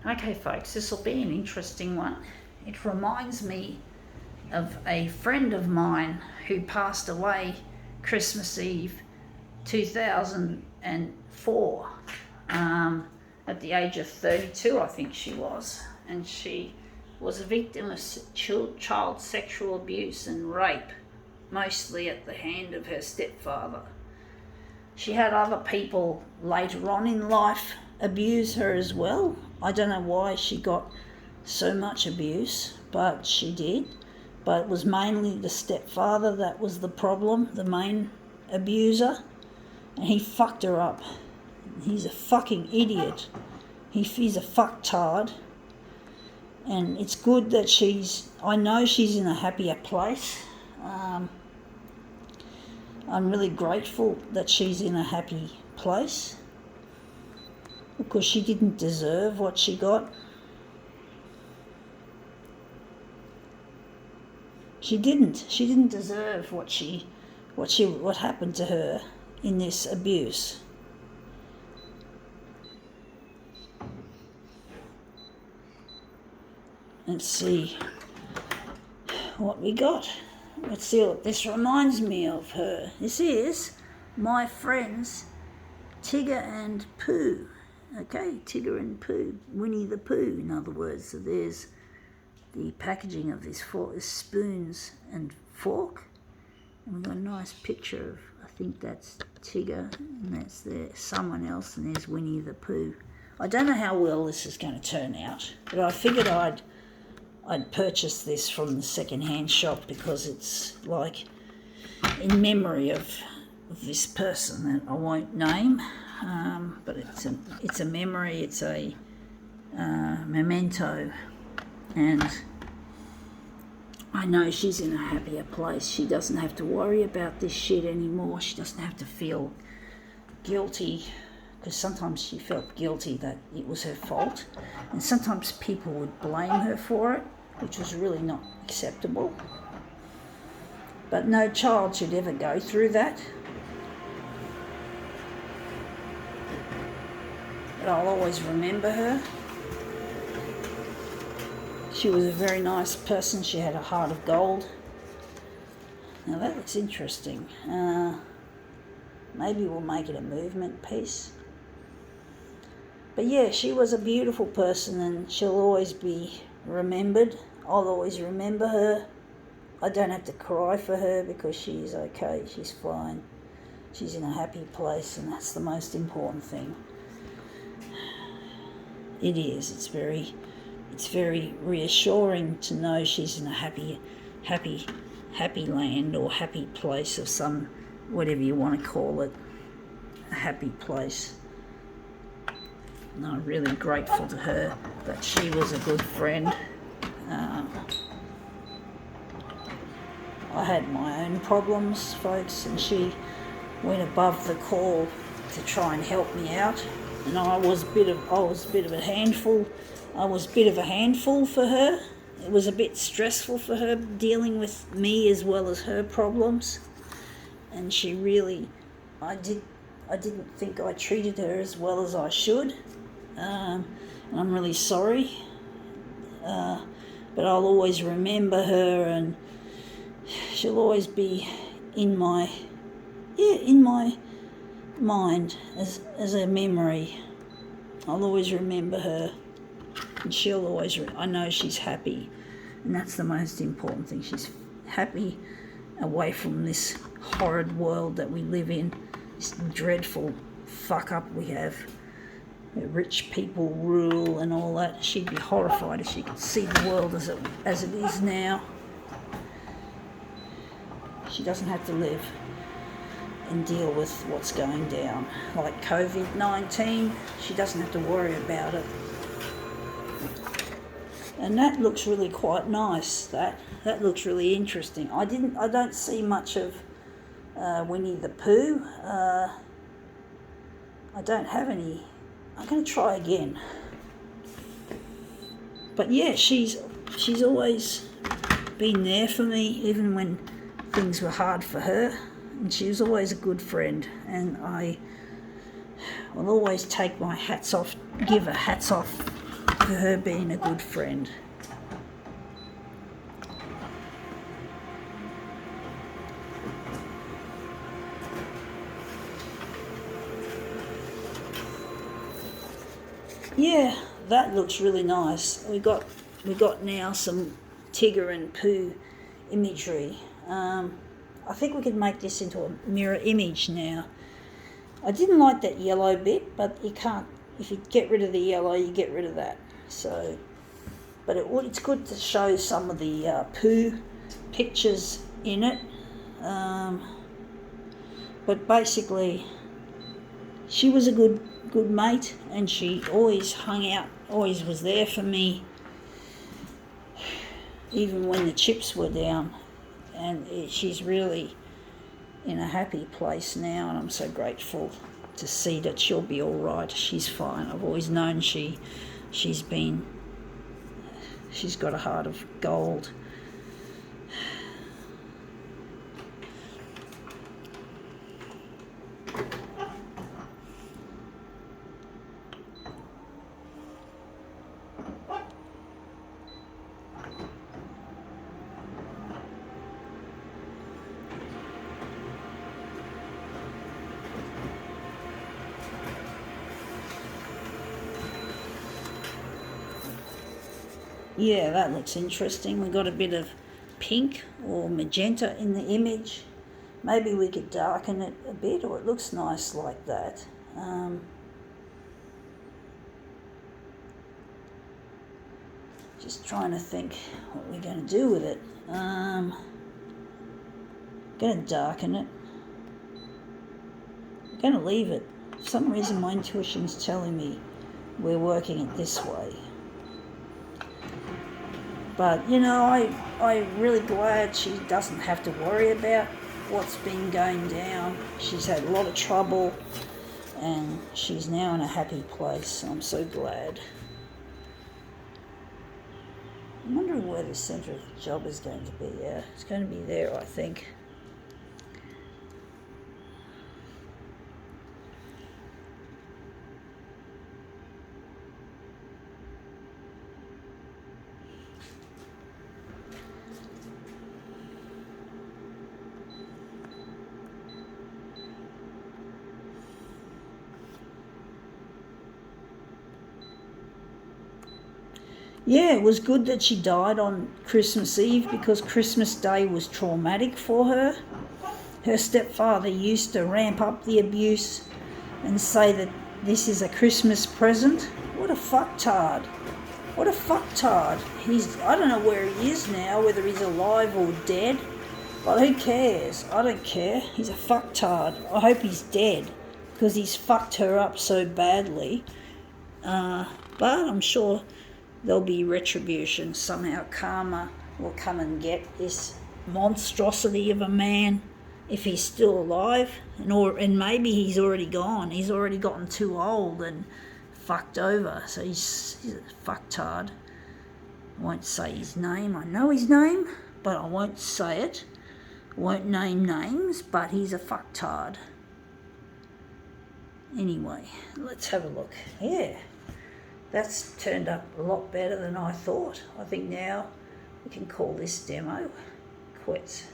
Okay folks, this will be an interesting one. It reminds me of a friend of mine who passed away Christmas Eve 2004 at the age of 32, I think she was, and she was a victim of child sexual abuse and rape, mostly at the hand of her stepfather. She had other people later on in life abuse her as well. I don't know why she got so much abuse, but she did. But it was mainly the stepfather that was the problem, the main abuser, and he fucked her up. He's a fucking idiot. He's a fucktard. And it's good that I know she's in a happier place. I'm really grateful that she's in a happy place, because she didn't deserve what she got. She didn't deserve what happened to her in this abuse. Let's see what we got. Let's see what this reminds me of her. This is my friends Tigger and Pooh. Okay, Tigger and Pooh, Winnie the Pooh, in other words. So there's the packaging of this fork, is spoons and fork. And we've got a nice picture of, I think that's Tigger, and that's someone else, and there's Winnie the Pooh. I don't know how well this is going to turn out, but I figured I'd purchase this from the second-hand shop because it's like in memory of this person that I won't name, but it's a memory, it's a memento, and I know she's in a happier place. She doesn't have to worry about this shit anymore. She doesn't have to feel guilty, because sometimes she felt guilty that it was her fault, and sometimes people would blame her for it, which was really not acceptable. But no child should ever go through that. But I'll always remember her. She was a very nice person. She had a heart of gold. Now that looks interesting. Maybe we'll make it a movement piece. But yeah, she was a beautiful person, and she'll always be remembered. I'll always remember her. I don't have to cry for her because she's okay, she's fine. She's in a happy place, and that's the most important thing. It is. It's very reassuring to know she's in a happy land, or happy place of some, whatever you want to call it, a happy place. And I'm really grateful to her that she was a good friend. I had my own problems, folks, and she went above the call to try and help me out. And I was a bit of a handful. I was a bit of a handful for her. It was a bit stressful for her dealing with me as well as her problems. And she really, I didn't think I treated her as well as I should. And I'm really sorry. But I'll always remember her, and she'll always be in my mind as a memory. I'll always remember her, and she'll always, I know she's happy, and that's the most important thing. She's happy away from this horrid world that we live in, this dreadful fuck up we have. Rich people rule and all that. She'd be horrified if she could see the world as it is now. She doesn't have to live and deal with what's going down, like COVID-19. She doesn't have to worry about it. And that looks really quite nice. That looks really interesting. I don't see much of Winnie the Pooh. I don't have any. I'm going to try again. But yeah, she's always been there for me, even when things were hard for her. And she was always a good friend. And I will always take my hats off, give her hats off for for her being a good friend. Yeah, that looks really nice. We got now some Tigger and Pooh imagery. I think we could make this into a mirror image now. I didn't like that yellow bit, but you can't. If you get rid of the yellow, you get rid of that. So, but it's good to show some of the Pooh pictures in it. But basically, she was a good mate, and she always hung out, always was there for me, even when the chips were down. And she's really in a happy place now, and I'm so grateful to see that she'll be all right. She's fine. I've always known she's got a heart of gold. Yeah, that looks interesting. We've got a bit of pink or magenta in the image. Maybe we could darken it a bit, or it looks nice like that. Just trying to think what we're going to do with it. Going to darken it. I'm going to leave it. For some reason my intuition's telling me we're working it this way. But, you know, I'm really glad she doesn't have to worry about what's been going down. She's had a lot of trouble, and she's now in a happy place. I'm so glad. I'm wondering where the centre of the job is going to be. Yeah, it's going to be there, I think. Yeah, it was good that she died on Christmas Eve, because Christmas Day was traumatic for her. Her stepfather used to ramp up the abuse and say that this is a Christmas present. What a fucktard. What a fucktard. I don't know where he is now, whether he's alive or dead, but who cares? I don't care. He's a fucktard. I hope he's dead, because he's fucked her up so badly. But I'm sure there'll be retribution. Somehow karma will come and get this monstrosity of a man, if he's still alive, and maybe he's already gone. He's already gotten too old and fucked over, so he's a fucktard. I won't say his name. I know his name, but I won't say it. I won't name names, but he's a fucktard. Anyway, let's have a look. Yeah. That's turned up a lot better than I thought. I think now we can call this demo quits.